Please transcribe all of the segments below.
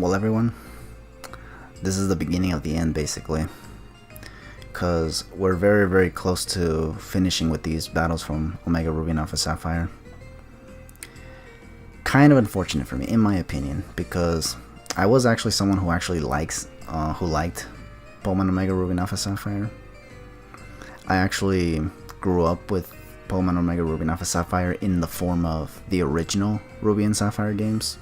Well, everyone, this is the beginning of the end, basically. Because we're very, very close to finishing with these battles from Omega Ruby and Alpha Sapphire. Kind of unfortunate for me, in my opinion, because I was actually someone who actually liked Pokemon Omega Ruby and Alpha Sapphire. I actually grew up with Pokemon Omega Ruby and Alpha Sapphire in the form of the original Ruby and Sapphire games.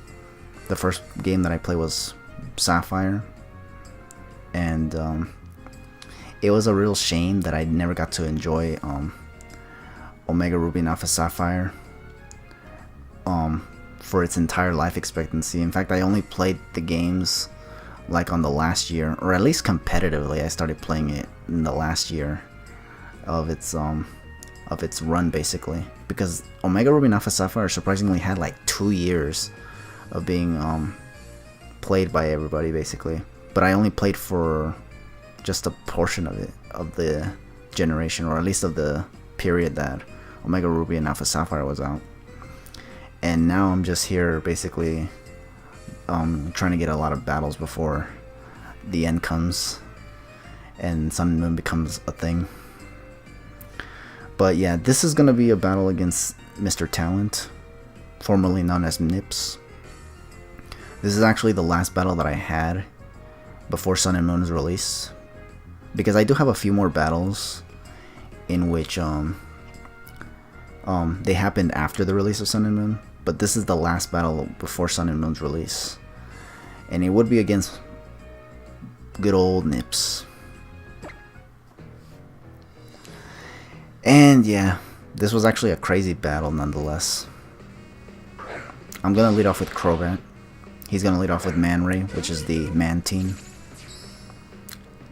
The first game that I played was Sapphire, and it was a real shame that I never got to enjoy Omega Ruby and Alpha Sapphire for its entire life expectancy. In fact, I only played the games like on the last year, or at least competitively. I started playing it in the last year of its run, basically, because Omega Ruby and Alpha Sapphire surprisingly had like 2 years of being played by everybody, basically. But I only played for just a portion of it, of the generation, or at least of the period that Omega Ruby and Alpha Sapphire was out. And now I'm just here basically trying to get a lot of battles before the end comes and Sun and Moon becomes a thing. But yeah, this is gonna be a battle against Mr. Talent, formerly known as NiPPsx. This is actually the last battle that I had before Sun and Moon's release, because I do have a few more battles in which they happened after the release of Sun and Moon, but this is the last battle before Sun and Moon's release, and it would be against good old NiPPsx. And yeah, this was actually a crazy battle nonetheless. I'm gonna lead off with Crobat. He's gonna lead off with Man Ray, which is the Man Team.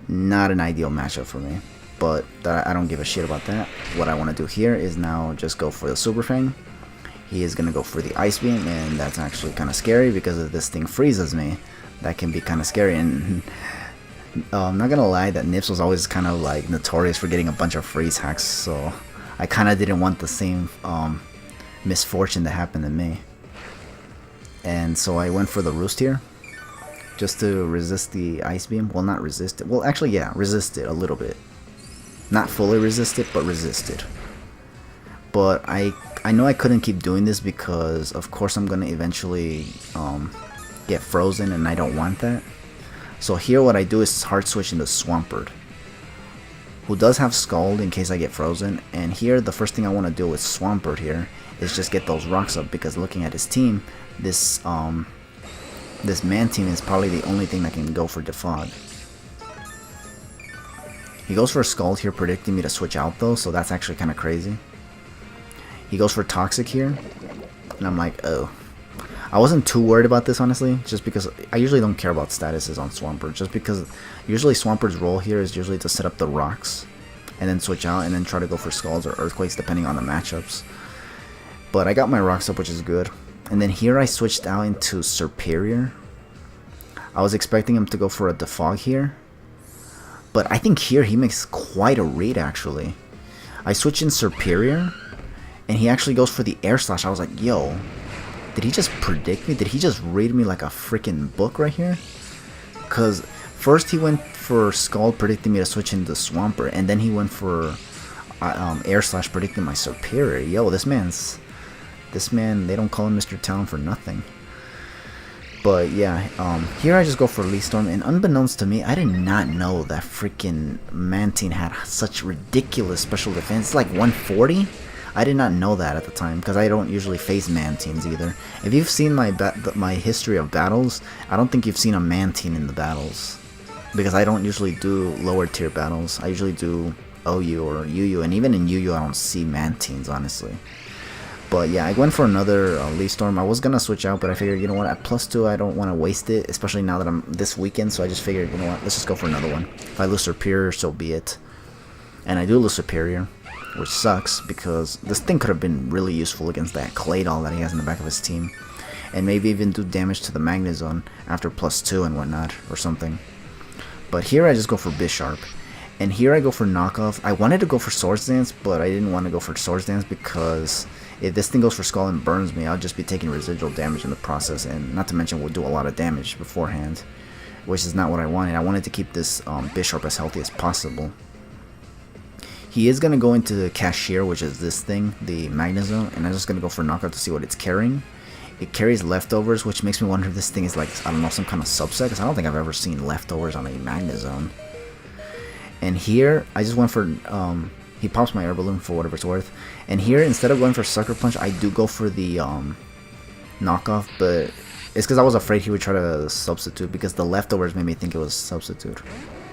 Not an ideal matchup for me, but I don't give a shit about that. What I want to do here is now just go for the Super Fang. He is gonna go for the Ice Beam, and that's actually kind of scary because if this thing freezes me, that can be kind of scary. And I'm not gonna lie, that NiPPsx was always kind of like notorious for getting a bunch of freeze hacks, so I kind of didn't want the same misfortune to happen to me. And so I went for the Roost here, just to resist the Ice Beam. Well, not resist it. Well, actually, yeah, resist it a little bit. Not fully resist it, but resist it. But I know I couldn't keep doing this because, of course, I'm gonna eventually get frozen, and I don't want that. So here, what I do is hard switch into Swampert, who does have Scald in case I get frozen. And here, the first thing I want to do with Swampert here is just get those rocks up, because looking at his team, this Man Team is probably the only thing that can go for Defog. He goes for a Scald here, predicting me to switch out though, so that's actually kind of crazy. He goes for Toxic here, and I'm like, oh. I wasn't too worried about this, honestly, just because I usually don't care about statuses on Swampert, just because usually Swampert's role here is usually to set up the rocks, and then switch out, and then try to go for Scalds or Earthquakes, depending on the matchups. But I got my rocks up, which is good. And then here I switched out into Serperior. I was expecting him to go for a Defog here, but I think here he makes quite a read, actually. I switch in Serperior, and he actually goes for the Air Slash. I was like, yo, did he just predict me? Did he just read me like a freaking book right here? Because first he went for Scald, predicting me to switch into Swampert, and then he went for Air Slash, predicting my Serperior. Yo, this man, they don't call him Mr. Talent for nothing. But yeah, here I just go for Leaf Storm, and unbeknownst to me, I did not know that freaking Mantine had such ridiculous special defense. It's like 140? I did not know that at the time, because I don't usually face Mantines either. If you've seen my history of battles, I don't think you've seen a Mantine in the battles, because I don't usually do lower tier battles. I usually do OU or UU, and even in UU I don't see Mantines, honestly. But yeah, I went for another Leaf Storm. I was gonna switch out, but I figured, you know what, at +2 I don't want to waste it, especially now that I'm this weekend, so I just figured, you know what, let's just go for another one. If I lose Superior, so be it. And I do lose Superior, which sucks, because this thing could have been really useful against that Claydol that he has in the back of his team, and maybe even do damage to the Magnezone after +2 and whatnot, or something. But here I just go for Bisharp, and here I go for Knockoff. I wanted to go for Swords Dance, but I didn't want to go for Swords Dance because if this thing goes for skull and burns me, I'll just be taking residual damage in the process, and not to mention we'll do a lot of damage beforehand, which is not what I wanted. I wanted to keep this Bisharp as healthy as possible. He is going to go into the Cashier, which is this thing, the Magnezone, and I'm just going to go for Knockout to see what it's carrying. It carries Leftovers, which makes me wonder if this thing is like, I don't know, some kind of subset, because I don't think I've ever seen Leftovers on a Magnezone. And here, I just went for, he pops my Air Balloon for whatever it's worth. And here, instead of going for Sucker Punch, I do go for the knockoff, but it's because I was afraid he would try to substitute, because the Leftovers made me think it was substitute.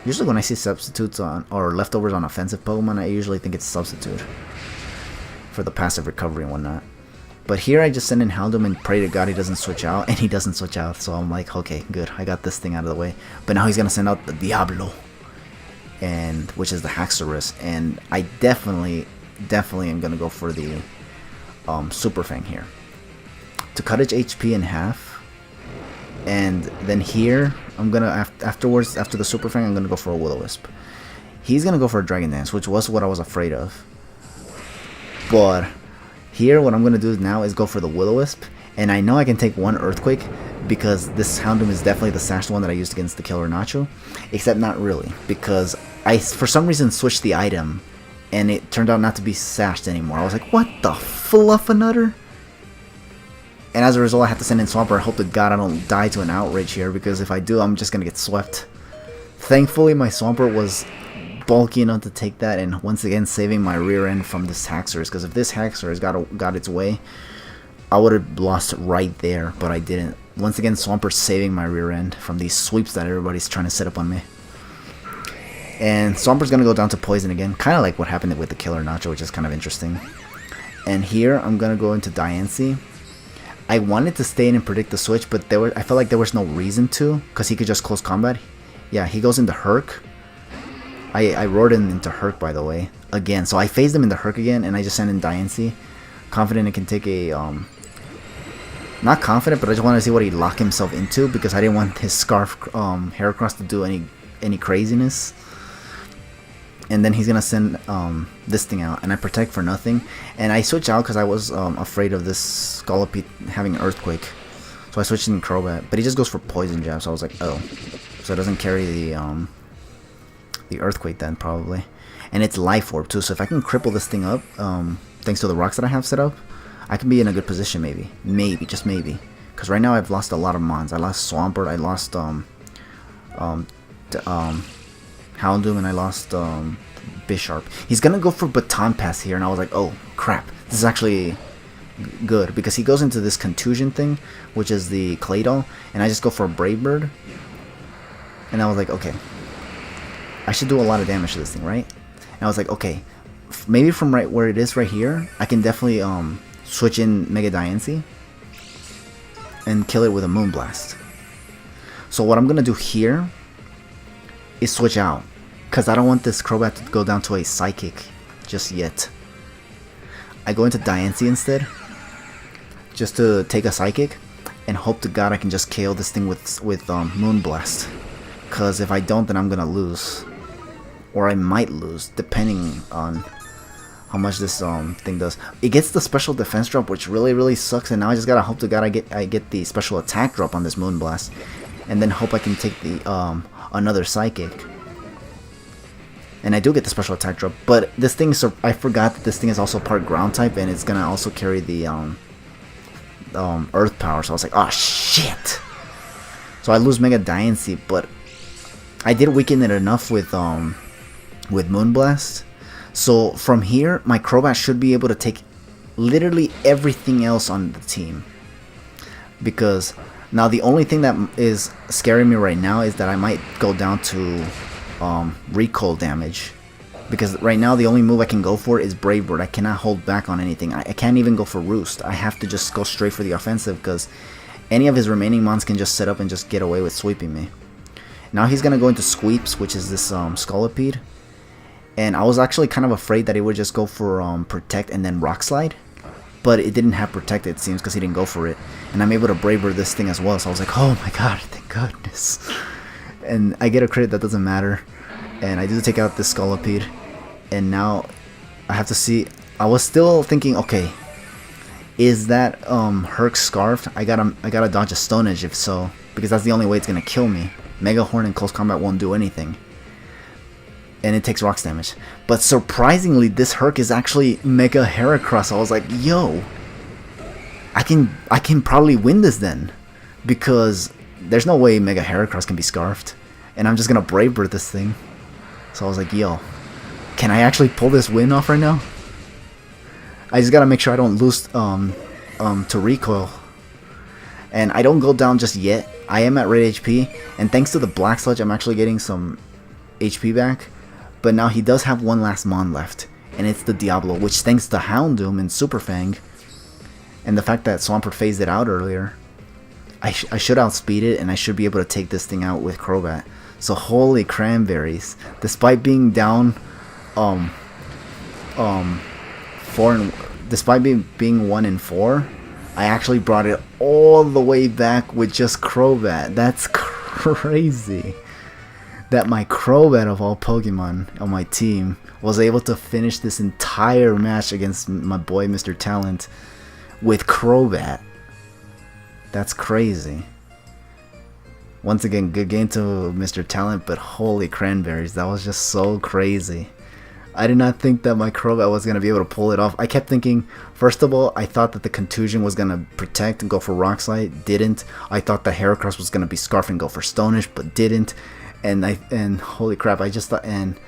Usually when I see substitutes on, or Leftovers on offensive Pokemon, I usually think it's substitute for the passive recovery and whatnot. But here I just send in Houndoom and pray to God he doesn't switch out, and he doesn't switch out, so I'm like, okay, good, I got this thing out of the way. But now he's going to send out the Diablo, and which is the Haxorus, and I definitely am going to go for the Super Fang here to cut its HP in half. And then here, I'm going to, afterwards, after the Super Fang, I'm going to go for a Will-O-Wisp. He's going to go for a Dragon Dance, which was what I was afraid of. But here, what I'm going to do now is go for the Will-O-Wisp. And I know I can take one Earthquake, because this Houndoom is definitely the sashed one that I used against the Killer Nacho. Except not really, because I, for some reason, switched the item, and it turned out not to be sashed anymore. I was like, what the fluffernutter? And as a result, I have to send in Swampert. I hope to God I don't die to an Outrage here, because if I do, I'm just going to get swept. Thankfully, my Swampert was bulky enough to take that, and once again, saving my rear end from this Haxorus, because if this Haxorus got its way, I would have lost right there, but I didn't. Once again, Swampert saving my rear end from these sweeps that everybody's trying to set up on me. And Swampert's going to go down to Poison again, kind of like what happened with the Killer Nacho, which is kind of interesting. And here, I'm going to go into Diancie. I wanted to stay in and predict the switch, but I felt like there was no reason to, because he could just close combat. Yeah, he goes into Herc. I roared him into Herc, by the way, again. So I phased him into Herc again, and I just sent in Diancie. Confident it can take a, not confident, but I just wanted to see what he'd lock himself into, because I didn't want his Scarf Heracross to do any craziness. And then he's going to send this thing out, and I protect for nothing. And I switch out because I was afraid of this Scolipede having Earthquake. So I switched in Crobat, but he just goes for Poison Jab, so I was like, oh. So it doesn't carry the Earthquake then, probably. And it's Life Orb too, so if I can cripple this thing up, thanks to the rocks that I have set up, I can be in a good position maybe. Maybe, just maybe. Because right now I've lost a lot of Mons. I lost Swampert, I lost Houndoom, and I lost Bisharp. He's gonna go for Baton Pass here, and I was like, oh crap, this is actually good, because he goes into this Contusion thing, which is the Claydol, and I just go for a Brave Bird, and I was like, okay, I should do a lot of damage to this thing, right? And I was like, okay, maybe from right where it is right here, I can definitely switch in Mega Diancie and kill it with a Moonblast. So what I'm gonna do here is switch out, because I don't want this Crobat to go down to a Psychic just yet. I go into Diancie instead, just to take a Psychic, and hope to God I can just KO this thing with Moonblast. Because if I don't, then I'm gonna lose, or I might lose, depending on how much this thing does. It gets the special defense drop, which really sucks, and now I just gotta hope to God I get the special attack drop on this Moonblast, and then hope I can take the another Psychic. And I do get the special attack drop, but this thing, so I forgot that this thing is also part ground type, and it's gonna also carry the Earth power. So I was like, oh shit! So I lose Mega Diancie, but I did weaken it enough with Moonblast. So from here, my Crobat should be able to take literally everything else on the team. Because now the only thing that is scaring me right now is that I might go down to recoil damage, because right now the only move I can go for is Brave Bird. I cannot hold back on anything. I can't even go for Roost. I have to just go straight for the offensive, because any of his remaining mons can just set up and just get away with sweeping me. Now he's gonna go into Sweeps, which is this Scolipede, and I was actually kind of afraid that he would just go for Protect and then Rock Slide, but it didn't have Protect, it seems, because he didn't go for it, and I'm able to Brave Bird this thing as well. So I was like, oh my god, thank goodness. And I get a crit that doesn't matter, and I do take out this Scolipede, and now I have to see. I was still thinking, okay, Is that Herc scarfed? I gotta dodge a Stone Edge if so, because that's the only way it's gonna kill me. Mega Horn in close combat won't do anything, and it takes rocks damage. But surprisingly, this Herc is actually Mega Heracross. I was like, yo, I can probably win this then, because there's no way Mega Heracross can be scarfed, and I'm just gonna Brave Bird this thing. So I was like, yo, can I actually pull this win off right now? I just gotta make sure I don't lose to recoil, and I don't go down just yet. I am at red HP, and thanks to the Black Sludge, I'm actually getting some HP back. But now he does have one last Mon left, and it's the Diablo, which thanks to Houndoom and Super Fang, and the fact that Swampert phased it out earlier, I should outspeed it, and I should be able to take this thing out with Crobat. So holy cranberries! Despite being down, despite being 1 in 4, I actually brought it all the way back with just Crobat. That's crazy. That my Crobat of all Pokemon on my team was able to finish this entire match against my boy Mr. Talent with Crobat. That's crazy. Once again, good game to Mr. Talent, but holy cranberries, that was just so crazy. I did not think that my Crobat was going to be able to pull it off. I kept thinking, first of all, I thought that the Contusion was going to protect and go for Rock Slide, didn't. I thought the Heracross was going to be Scarf and go for Stone Edge, but didn't. And holy crap, I just thought, and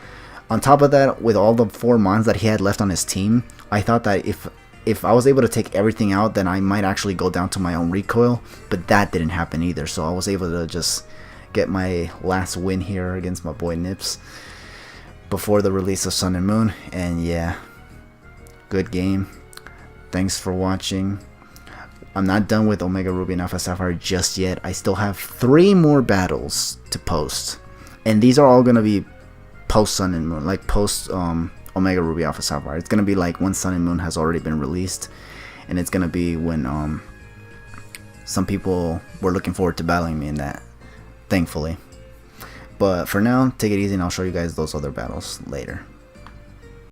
on top of that, with all the 4 Mons that he had left on his team, I thought that if I was able to take everything out, then I might actually go down to my own recoil, but that didn't happen either. So I was able to just get my last win here against my boy NiPPsx before the release of Sun and Moon. And yeah, good game. Thanks for watching. I'm not done with Omega Ruby and Alpha Sapphire just yet. I still have 3 more battles to post, and these are all gonna be post Sun and Moon, like post Omega Ruby Alpha Sapphire. It's gonna be like when Sun and Moon has already been released, and it's gonna be when some people were looking forward to battling me in that, thankfully. But for now, take it easy, and I'll show you guys those other battles later.